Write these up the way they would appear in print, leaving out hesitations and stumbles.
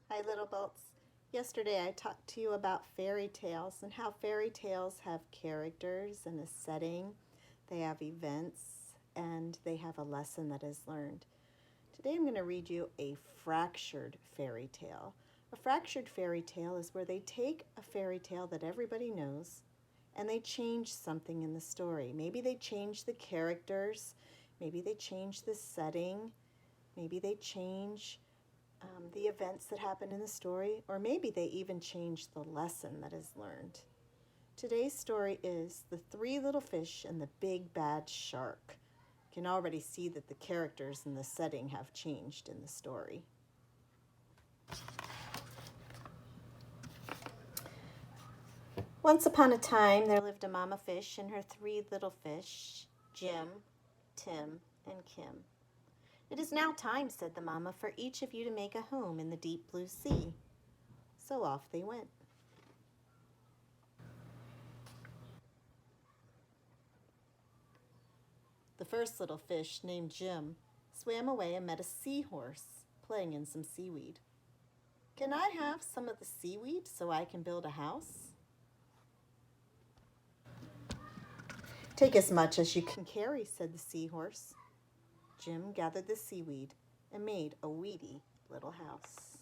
Hi, little bolts. Yesterday I talked to you about fairy tales and how fairy tales have characters and a setting, they have events, and they have a lesson that is learned. Today I'm going to read you a fractured fairy tale. A fractured fairy tale is where they take a fairy tale that everybody knows and they change something in the story. Maybe they change the characters, maybe they change the setting, maybe they change the events that happen in the story, or maybe they even change the lesson that is learned. Today's story is The Three Little Fish and the Big Bad Shark. You can already see that the characters and the setting have changed in the story. Once upon a time, there lived a mama fish and her three little fish, Jim, Tim, and Kim. "It is now time," said the mama, "for each of you to make a home in the deep blue sea." So off they went. The first little fish, named Jim, swam away and met a seahorse playing in some seaweed. "Can I have some of the seaweed so I can build a house?" "Take as much as you can carry," said the seahorse. Jim gathered the seaweed and made a weedy little house.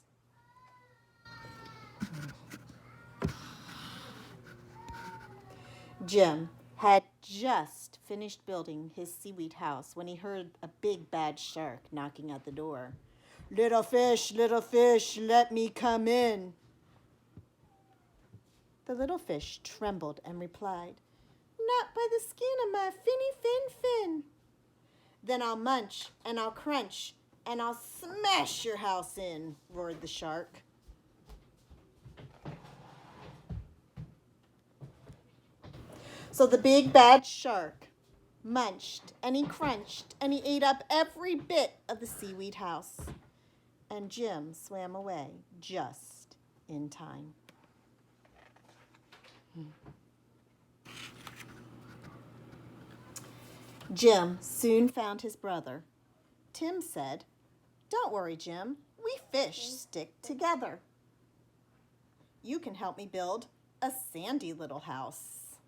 Jim had just finished building his seaweed house when he heard a big bad shark knocking at the door. Little fish, let me come in." The little fish trembled and replied, "Not by the skin of my finny fin." "Then I'll munch and I'll crunch and I'll smash your house in," roared the shark. So the big bad shark munched and he crunched and he ate up every bit of the seaweed house. And Jim swam away just in time. Jim soon found his brother. Tim said, "Don't worry, Jim. We fish stick together. You can help me build a sandy little house."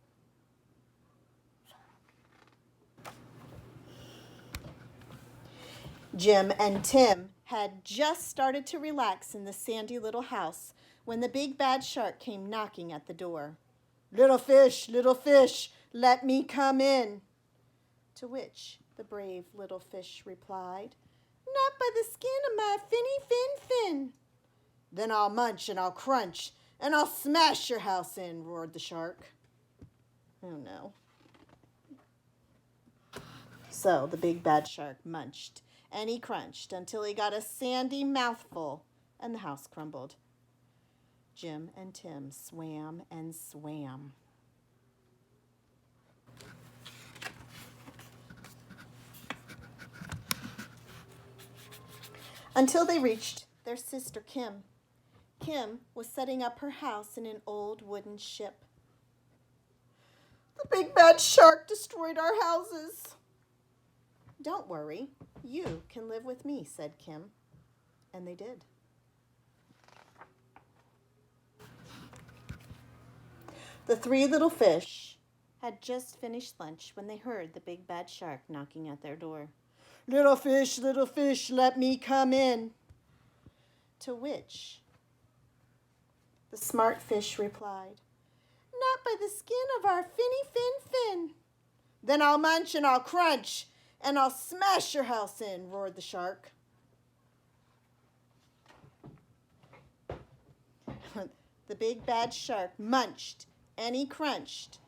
Jim and Tim had just started to relax in the sandy little house when the big bad shark came knocking at the door. Little fish, let me come in." To which the brave little fish replied, "Not by the skin of my finny fin." "Then I'll munch and I'll crunch and I'll smash your house in," roared the shark. Oh no. So the big bad shark munched and he crunched until he got a sandy mouthful and the house crumbled. Jim and Tim swam and swam. Until they reached their sister Kim. Kim was setting up her house in an old wooden ship. "The big bad shark destroyed our houses." "Don't worry, you can live with me," said Kim. And they did. The three little fish had just finished lunch when they heard the big bad shark knocking at their door. Little fish, let me come in." To which the smart fish replied, "Not by the skin of our finny fin." "Then I'll munch and I'll crunch and I'll smash your house in," roared the shark. The big bad shark munched and he crunched,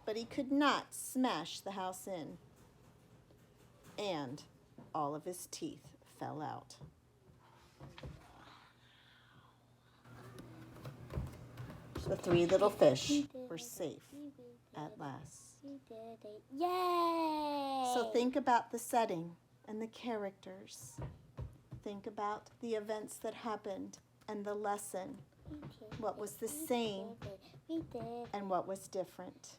but he could not smash the house in. And all of his teeth fell out. The three little fish were safe at last. Yay! So think about the setting and the characters. Think about the events that happened and the lesson. What was the same and what was different.